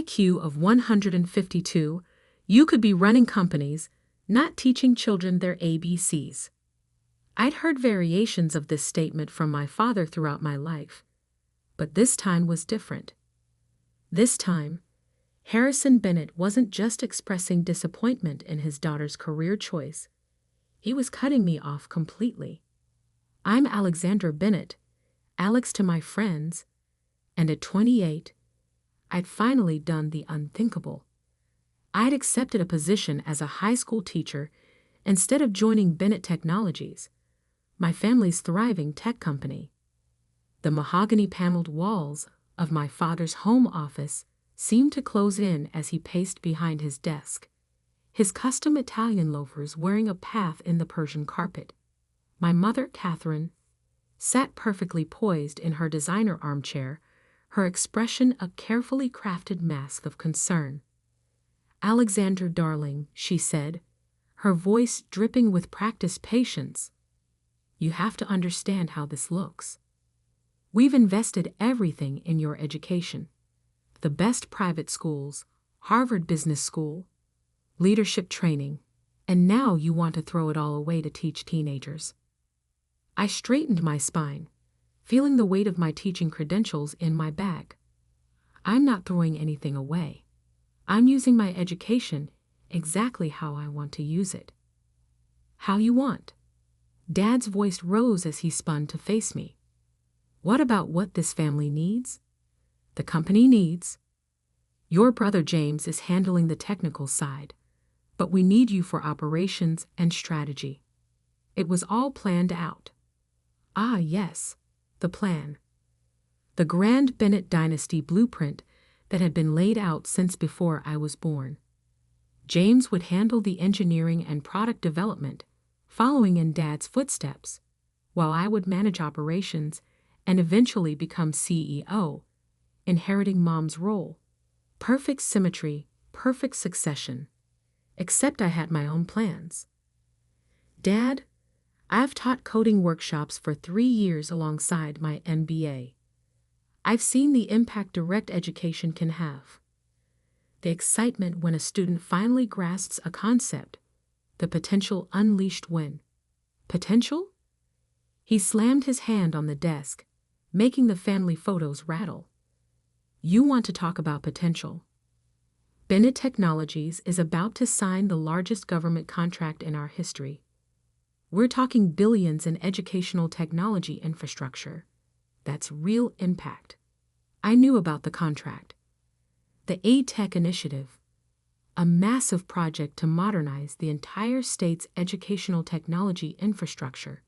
IQ of 152, you could be running companies, not teaching children their ABCs. I'd heard variations of this statement from my father throughout my life, but this time was different. This time, Harrison Bennett wasn't just expressing disappointment in his daughter's career choice. He was cutting me off completely. I'm Alexandra Bennett, Alex to my friends, and at 28, I'd finally done the unthinkable. I'd accepted a position as a high school teacher instead of joining Bennett Technologies, my family's thriving tech company. The mahogany-paneled walls of my father's home office seemed to close in as he paced behind his desk, his custom Italian loafers wearing a path in the Persian carpet. My mother, Catherine, sat perfectly poised in her designer armchair, her expression a carefully crafted mask of concern. "Alexandra, darling," she said, her voice dripping with practiced patience, "you have to understand how this looks. We've invested everything in your education. The best private schools, Harvard Business School, leadership training, and now you want to throw it all away to teach teenagers." I straightened my spine, feeling the weight of my teaching credentials in my bag. I'm not throwing anything away. I'm using my education exactly how I want to use it. How you want? Dad's voice rose as he spun to face me. What about what this family needs? The company needs. Your brother James is handling the technical side, but we need you for operations and strategy. It was all planned out. Ah, yes, the plan. The grand Bennett dynasty blueprint that had been laid out since before I was born. James would handle the engineering and product development, following in Dad's footsteps, while I would manage operations and eventually become CEO, inheriting Mom's role. Perfect symmetry, perfect succession. Except I had my own plans. Dad, I've taught coding workshops for 3 years alongside my MBA. I've seen the impact direct education can have. The excitement when a student finally grasps a concept, the potential unleashed when. Potential? He slammed his hand on the desk, making the family photos rattle. You want to talk about potential? Bennett Technologies is about to sign the largest government contract in our history. We're talking billions in educational technology infrastructure. That's real impact. I knew about the contract. The A-Tech Initiative, a massive project to modernize the entire state's educational technology infrastructure.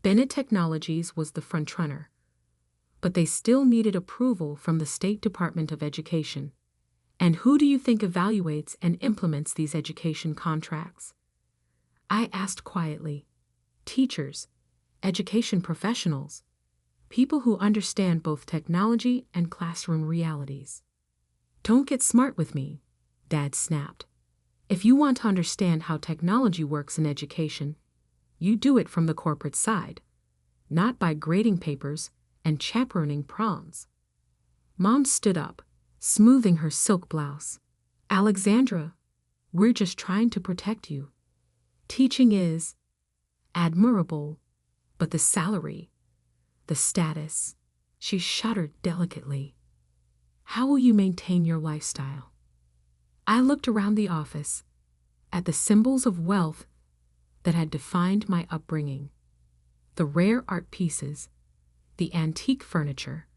Bennett Technologies was the frontrunner, but they still needed approval from the State Department of Education. And who do you think evaluates and implements these education contracts? I asked quietly. Teachers, education professionals, people who understand both technology and classroom realities. Don't get smart with me, Dad snapped. If you want to understand how technology works in education, you do it from the corporate side, not by grading papers and chaperoning proms. Mom stood up, smoothing her silk blouse. Alexandra, we're just trying to protect you. Teaching is admirable, but the salary, the status, she shuddered delicately. How will you maintain your lifestyle? I looked around the office, at the symbols of wealth that had defined my upbringing. The rare art pieces, the antique furniture,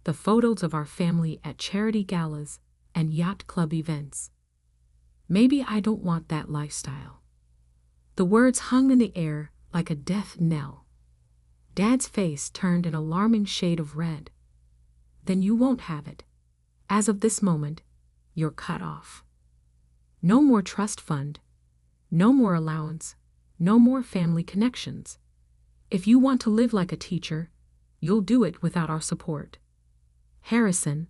the photos of our family at charity galas and yacht club events. Maybe I don't want that lifestyle. The words hung in the air like a death knell. Dad's face turned an alarming shade of red. Then you won't have it. As of this moment, you're cut off. No more trust fund, no more allowance, no more family connections. If you want to live like a teacher, you'll do it without our support. Harrison,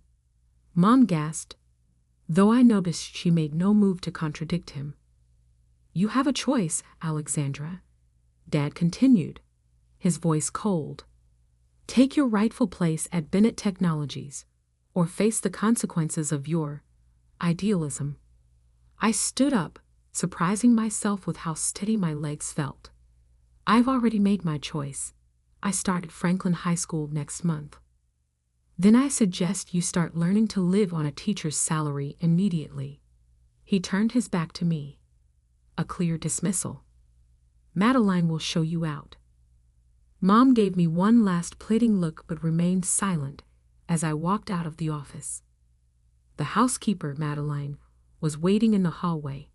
Mom gasped, though I noticed she made no move to contradict him. You have a choice, Alexandra, Dad continued, his voice cold. Take your rightful place at Bennett Technologies, or face the consequences of your idealism. I stood up, surprising myself with how steady my legs felt. I've already made my choice. I start at Franklin High School next month. Then I suggest you start learning to live on a teacher's salary immediately. He turned his back to me. A clear dismissal. Madeline will show you out. Mom gave me one last pleading look but remained silent as I walked out of the office. The housekeeper, Madeline, was waiting in the hallway,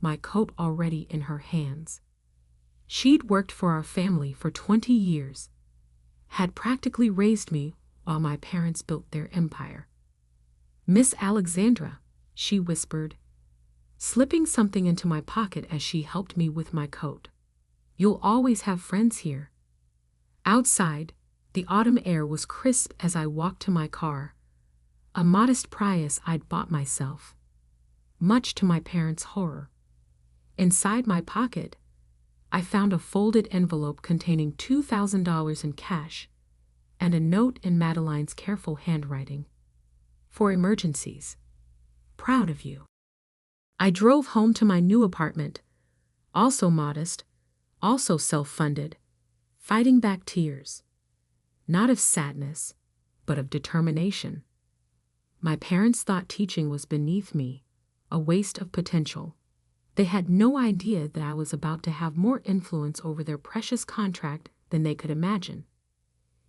my coat already in her hands. She'd worked for our family for 20 years, had practically raised me while my parents built their empire. "Miss Alexandra," she whispered, slipping something into my pocket as she helped me with my coat. "You'll always have friends here." Outside, the autumn air was crisp as I walked to my car, a modest Prius I'd bought myself, much to my parents' horror. Inside my pocket, I found a folded envelope containing $2,000 in cash and a note in Madeline's careful handwriting. "For emergencies. Proud of you." I drove home to my new apartment, also modest, also self-funded, fighting back tears. Not of sadness, but of determination. My parents thought teaching was beneath me, a waste of potential. They had no idea that I was about to have more influence over their precious contract than they could imagine.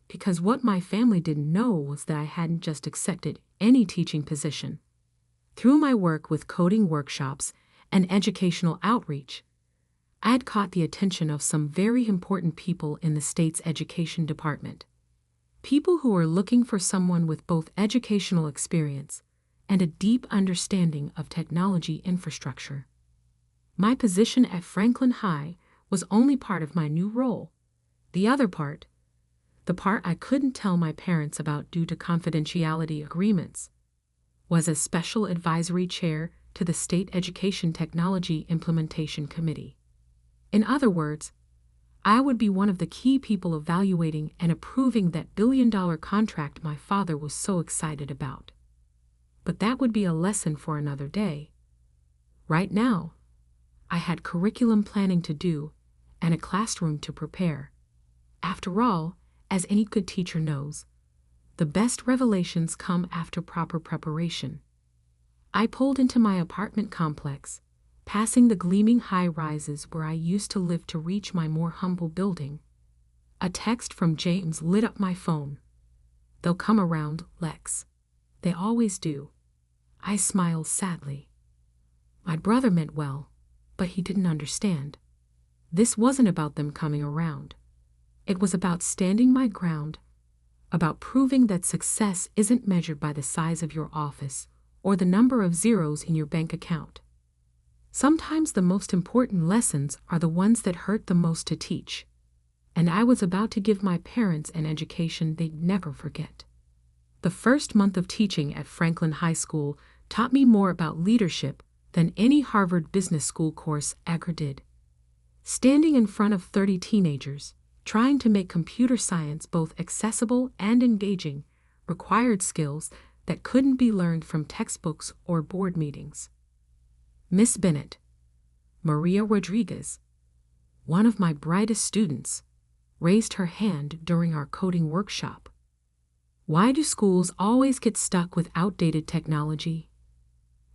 Because what my family didn't know was that I hadn't just accepted any teaching position. Through my work with coding workshops and educational outreach, I had caught the attention of some very important people in the state's education department. People who were looking for someone with both educational experience and a deep understanding of technology infrastructure. My position at Franklin High was only part of my new role. The other part, the part I couldn't tell my parents about due to confidentiality agreements, was as special advisory chair to the State Education Technology Implementation Committee. In other words, I would be one of the key people evaluating and approving that billion-dollar contract my father was so excited about. But that would be a lesson for another day. Right now, I had curriculum planning to do and a classroom to prepare. After all, as any good teacher knows, the best revelations come after proper preparation. I pulled into my apartment complex, passing the gleaming high-rises where I used to live to reach my more humble building. A text from James lit up my phone. "They'll come around, Lex. They always do." I smiled sadly. My brother meant well, but he didn't understand. This wasn't about them coming around. It was about standing my ground, about proving that success isn't measured by the size of your office or the number of zeros in your bank account. Sometimes the most important lessons are the ones that hurt the most to teach, and I was about to give my parents an education they'd never forget. The first month of teaching at Franklin High School taught me more about leadership than any Harvard Business School course ever did. Standing in front of 30 teenagers, trying to make computer science both accessible and engaging, required skills that couldn't be learned from textbooks or board meetings. Miss Bennett, Maria Rodriguez, one of my brightest students, raised her hand during our coding workshop. Why do schools always get stuck with outdated technology?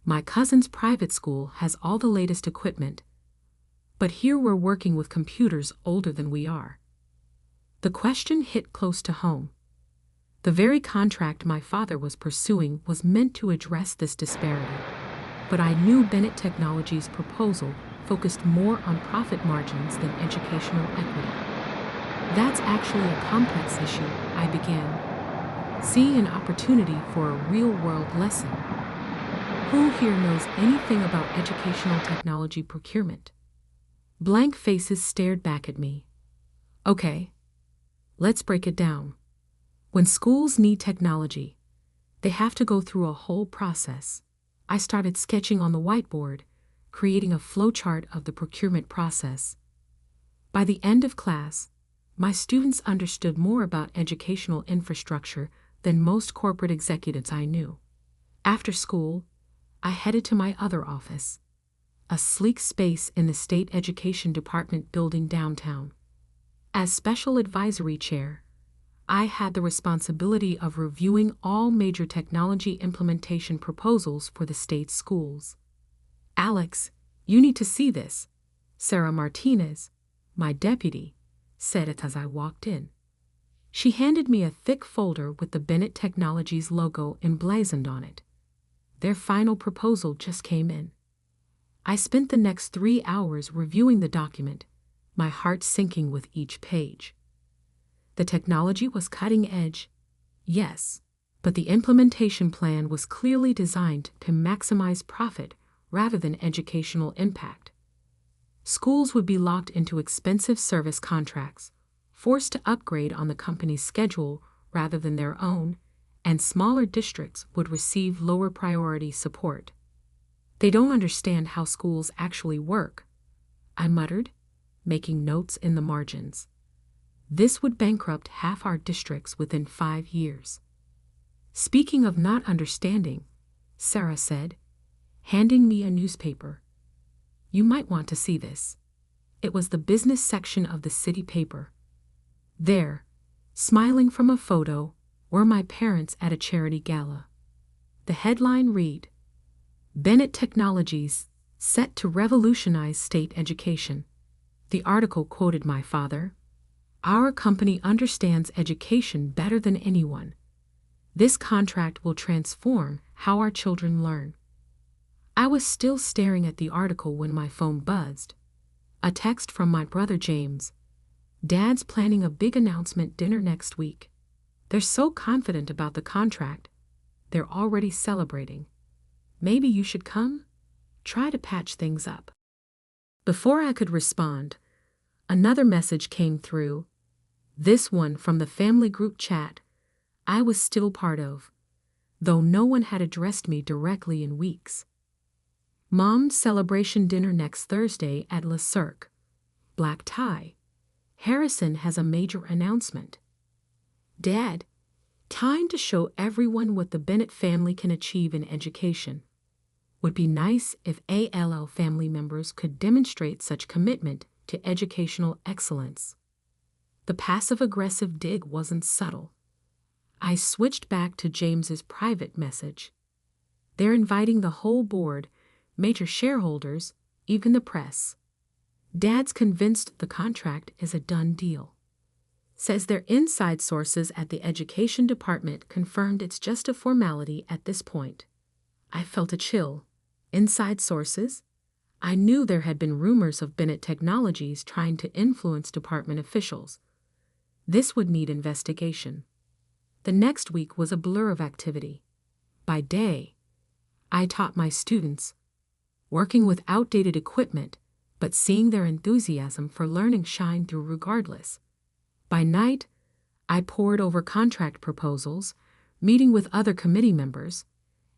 My cousin's private school has all the latest equipment, but here we're working with computers older than we are. The question hit close to home. The very contract my father was pursuing was meant to address this disparity, but I knew Bennett Technologies' proposal focused more on profit margins than educational equity. "That's actually a complex issue," I began, seeing an opportunity for a real-world lesson. Who here knows anything about educational technology procurement? Blank faces stared back at me. Okay, let's break it down. When schools need technology, they have to go through a whole process. I started sketching on the whiteboard, creating a flowchart of the procurement process. By the end of class, my students understood more about educational infrastructure than most corporate executives I knew. After school, I headed to my other office, a sleek space in the State Education Department building downtown. As Special Advisory Chair, I had the responsibility of reviewing all major technology implementation proposals for the state's schools. "Alex, you need to see this," Sarah Martinez, my deputy, said it as I walked in. She handed me a thick folder with the Bennett Technologies logo emblazoned on it. Their final proposal just came in. I spent the next 3 hours reviewing the document, my heart sinking with each page. The technology was cutting edge, yes, but the implementation plan was clearly designed to maximize profit rather than educational impact. Schools would be locked into expensive service contracts, forced to upgrade on the company's schedule rather than their own, and smaller districts would receive lower priority support. "They don't understand how schools actually work," I muttered, making notes in the margins. "This would bankrupt half our districts within 5 years." "Speaking of not understanding," Sarah said, handing me a newspaper. "You might want to see this." It was the business section of the city paper. There, smiling from a photo, were my parents at a charity gala. The headline read, "Bennett Technologies set to revolutionize state education." The article quoted my father, "Our company understands education better than anyone. This contract will transform how our children learn." I was still staring at the article when my phone buzzed. A text from my brother James. "Dad's planning a big announcement dinner next week. They're so confident about the contract. They're already celebrating. Maybe you should come? Try to patch things up." Before I could respond, another message came through, this one from the family group chat I was still part of, though no one had addressed me directly in weeks. "Mom's celebration dinner next Thursday at Le Cirque. Black tie. Harrison has a major announcement. Dad, time to show everyone what the Bennett family can achieve in education. Would be nice if ALL family members could demonstrate such commitment to educational excellence." The passive-aggressive dig wasn't subtle. I switched back to James's private message. "They're inviting the whole board, major shareholders, even the press. Dad's convinced the contract is a done deal. Says their inside sources at the education department confirmed it's just a formality at this point." I felt a chill. Inside sources? I knew there had been rumors of Bennett Technologies trying to influence department officials. This would need investigation. The next week was a blur of activity. By day, I taught my students, working with outdated equipment, but seeing their enthusiasm for learning shine through regardless. By night, I pored over contract proposals, meeting with other committee members,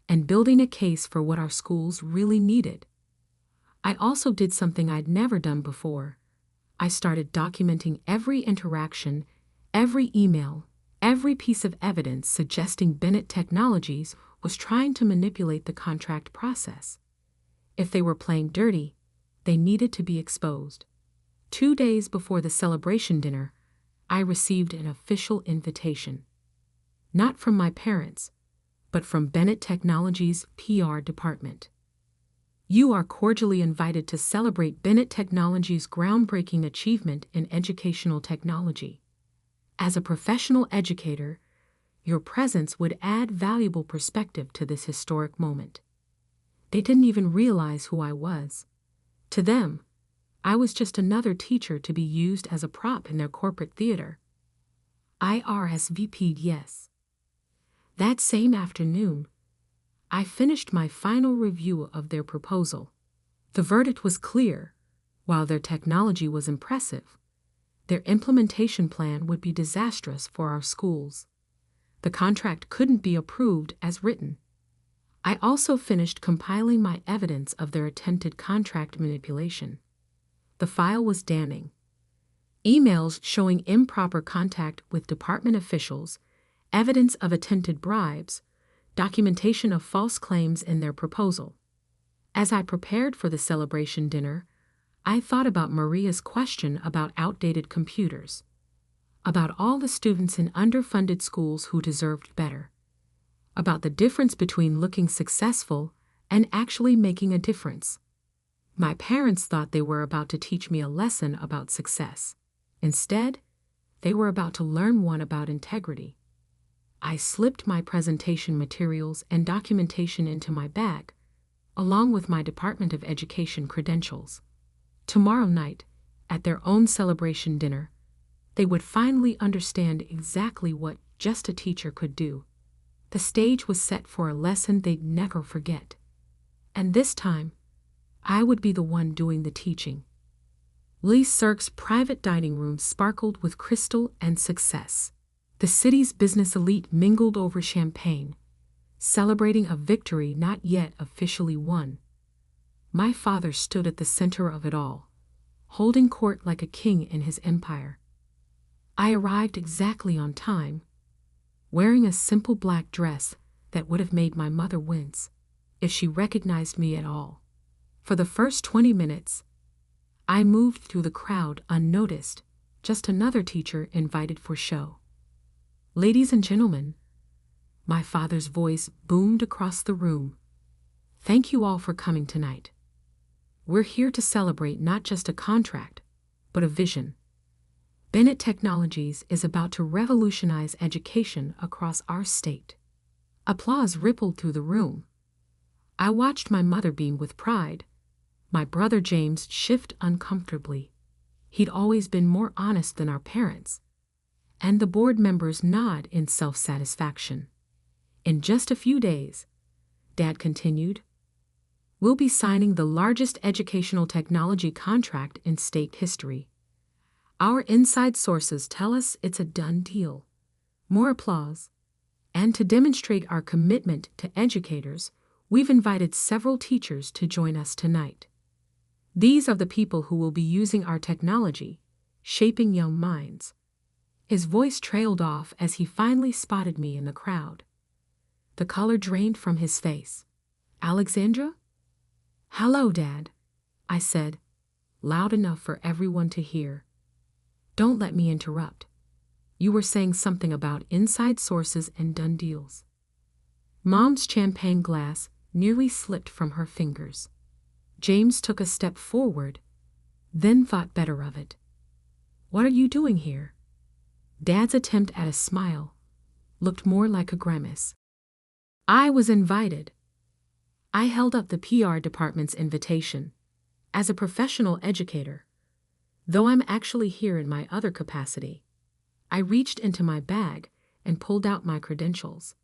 and building a case for what our schools really needed. I also did something I'd never done before. I started documenting every interaction, every email, every piece of evidence suggesting Bennett Technologies was trying to manipulate the contract process. If they were playing dirty, they needed to be exposed. 2 days before the celebration dinner, I received an official invitation. Not from my parents, but from Bennett Technologies' PR department. "You are cordially invited to celebrate Bennett Technologies' groundbreaking achievement in educational technology. As a professional educator, your presence would add valuable perspective to this historic moment." They didn't even realize who I was. To them, I was just another teacher to be used as a prop in their corporate theater. I RSVP'd yes. That same afternoon, I finished my final review of their proposal. The verdict was clear. While their technology was impressive, their implementation plan would be disastrous for our schools. The contract couldn't be approved as written. I also finished compiling my evidence of their attempted contract manipulation. The file was damning. Emails showing improper contact with department officials evidence of attempted bribes, documentation of false claims in their proposal. As I prepared for the celebration dinner, I thought about Maria's question about outdated computers, about all the students in underfunded schools who deserved better, about the difference between looking successful and actually making a difference. My parents thought they were about to teach me a lesson about success. Instead, they were about to learn one about integrity. I slipped my presentation materials and documentation into my bag, along with my Department of Education credentials. Tomorrow night, at their own celebration dinner, they would finally understand exactly what just a teacher could do. The stage was set for a lesson they'd never forget. And this time, I would be the one doing the teaching. Lee Sirk's private dining room sparkled with crystal and success. The city's business elite mingled over champagne, celebrating a victory not yet officially won. My father stood at the center of it all, holding court like a king in his empire. I arrived exactly on time, wearing a simple black dress that would have made my mother wince if she recognized me at all. For the first 20 minutes, I moved through the crowd unnoticed, just another teacher invited for show. Ladies and gentlemen, my father's voice boomed across the room. Thank you all for coming tonight. We're here to celebrate not just a contract, but a vision. Bennett Technologies is about to revolutionize education across our state. Applause rippled through the room. I watched my mother beam with pride, my brother James shift uncomfortably. He'd always been more honest than our parents. And the board members nod in self-satisfaction. In just a few days, Dad continued, we'll be signing the largest educational technology contract in state history. Our inside sources tell us it's a done deal. More applause. And to demonstrate our commitment to educators, we've invited several teachers to join us tonight. These are the people who will be using our technology, shaping young minds. His voice trailed off as he finally spotted me in the crowd. The color drained from his face. Alexandra? Hello, Dad, I said, loud enough for everyone to hear. Don't let me interrupt. You were saying something about inside sources and done deals. Mom's champagne glass nearly slipped from her fingers. James took a step forward, then thought better of it. What are you doing here? Dad's attempt at a smile looked more like a grimace. I was invited. I held up the PR department's invitation. As a professional educator, though I'm actually here in my other capacity, I reached into my bag and pulled out my credentials.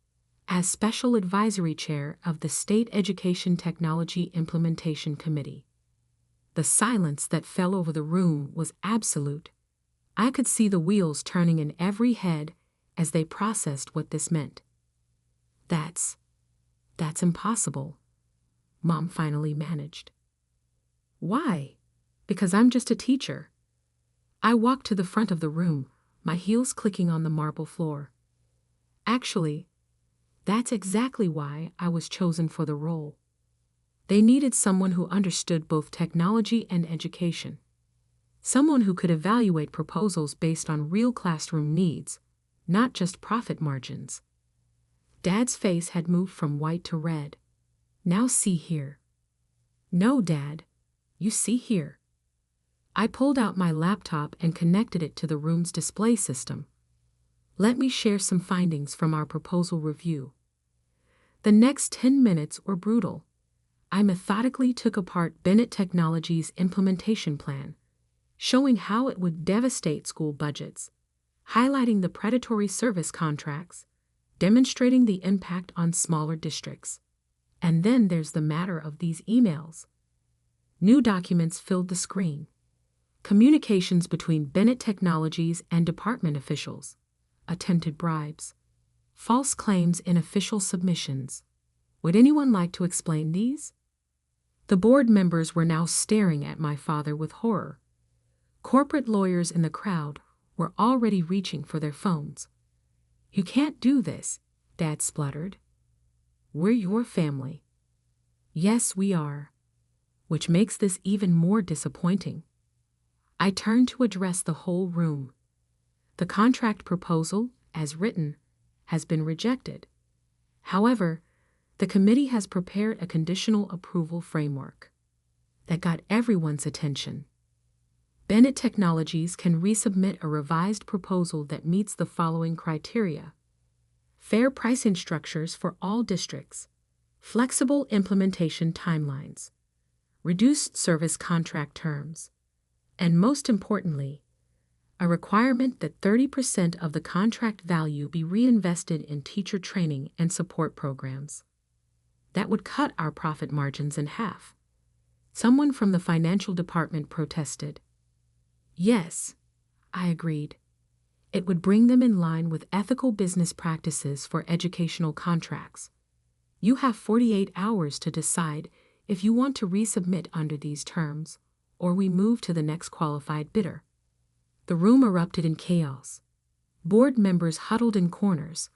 As Special Advisory Chair of the State Education Technology Implementation Committee. The silence that fell over the room was absolute. I could see the wheels turning in every head as they processed what this meant. That's impossible, Mom finally managed. Why? Because I'm just a teacher. I walked to the front of the room, my heels clicking on the marble floor. Actually, that's exactly why I was chosen for the role. They needed someone who understood both technology and education. Someone who could evaluate proposals based on real classroom needs, not just profit margins. Dad's face had moved from white to red. Now see here. No, Dad. You see here. I pulled out my laptop and connected it to the room's display system. Let me share some findings from our proposal review. The next 10 minutes were brutal. I methodically took apart Bennett Technologies' implementation plan, showing how it would devastate school budgets, highlighting the predatory service contracts, demonstrating the impact on smaller districts. And then there's the matter of these emails. New documents filled the screen. Communications between Bennett Technologies and department officials, attempted bribes, false claims in official submissions. Would anyone like to explain these? The board members were now staring at my father with horror. Corporate lawyers in the crowd were already reaching for their phones. "You can't do this," Dad spluttered. "We're your family." "Yes, we are," which makes this even more disappointing. I turned to address the whole room. The contract proposal, as written, has been rejected. However, the committee has prepared a conditional approval framework that got everyone's attention. Bennett Technologies can resubmit a revised proposal that meets the following criteria: fair pricing structures for all districts, flexible implementation timelines, reduced service contract terms, and most importantly, a requirement that 30% of the contract value be reinvested in teacher training and support programs. That would cut our profit margins in half. Someone from the financial department protested. Yes, I agreed. It would bring them in line with ethical business practices for educational contracts. You have 48 hours to decide if you want to resubmit under these terms, or we move to the next qualified bidder. The room erupted in chaos. Board members huddled in corners.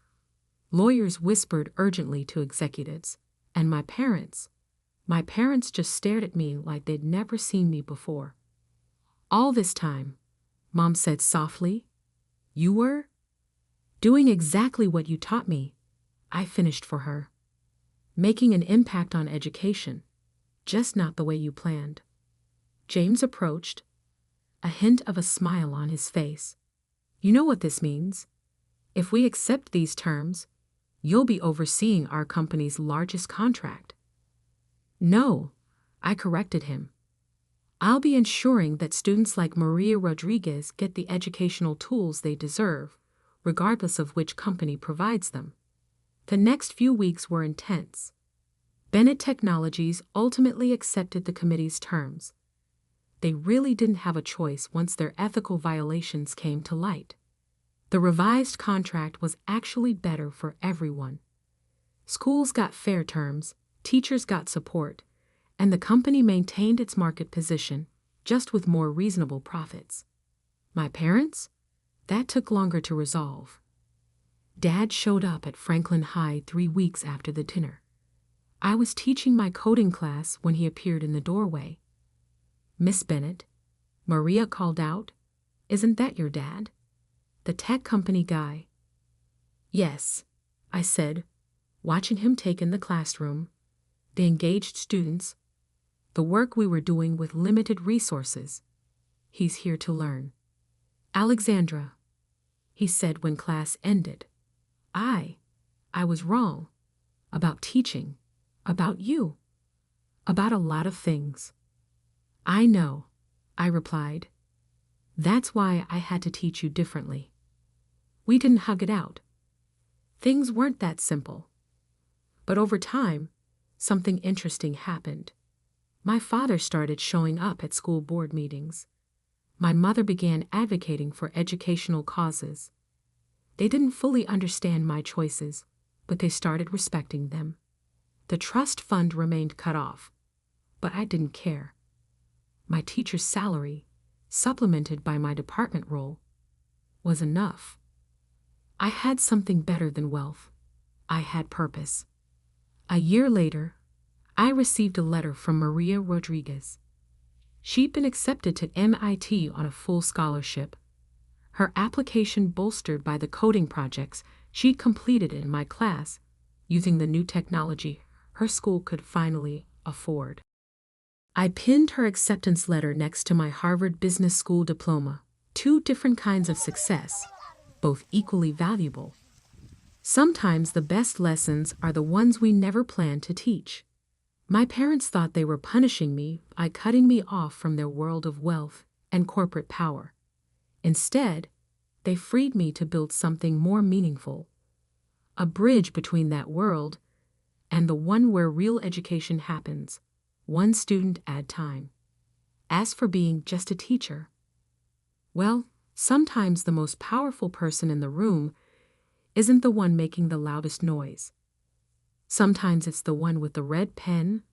Lawyers whispered urgently to executives. And my parents just stared at me like they'd never seen me before. All this time, Mom said softly, "You were doing exactly what you taught me," I finished for her. "Making an impact on education, just not the way you planned." James approached, a hint of a smile on his face. "You know what this means. If we accept these terms, you'll be overseeing our company's largest contract." "No," I corrected him. "I'll be ensuring that students like Maria Rodriguez get the educational tools they deserve, regardless of which company provides them." The next few weeks were intense. Bennett Technologies ultimately accepted the committee's terms. They really didn't have a choice once their ethical violations came to light. The revised contract was actually better for everyone. Schools got fair terms, teachers got support, and the company maintained its market position, just with more reasonable profits. My parents? That took longer to resolve. Dad showed up at Franklin High 3 weeks after the dinner. I was teaching my coding class when he appeared in the doorway. "Miss Bennett," Maria called out, "isn't that your dad? The tech company guy?" "Yes," I said, watching him take in the classroom, the engaged students, the work we were doing with limited resources. "He's here to learn." "Alexandra," he said when class ended, I was wrong. About teaching, about you, about a lot of things." "I know," I replied. "That's why I had to teach you differently." We didn't hug it out. Things weren't that simple. But over time, something interesting happened. My father started showing up at school board meetings. My mother began advocating for educational causes. They didn't fully understand my choices, but they started respecting them. The trust fund remained cut off, but I didn't care. My teacher's salary, supplemented by my department role, was enough. I had something better than wealth. I had purpose. A year later, I received a letter from Maria Rodriguez. She'd been accepted to MIT on a full scholarship. Her application bolstered by the coding projects she'd completed in my class, using the new technology her school could finally afford. I pinned her acceptance letter next to my Harvard Business School diploma, 2 different kinds of success, both equally valuable. Sometimes the best lessons are the ones we never planned to teach. My parents thought they were punishing me by cutting me off from their world of wealth and corporate power. Instead, they freed me to build something more meaningful, a bridge between that world and the one where real education happens, one student at a time. As for being just a teacher, well, sometimes the most powerful person in the room isn't the one making the loudest noise. Sometimes it's the one with the red pen,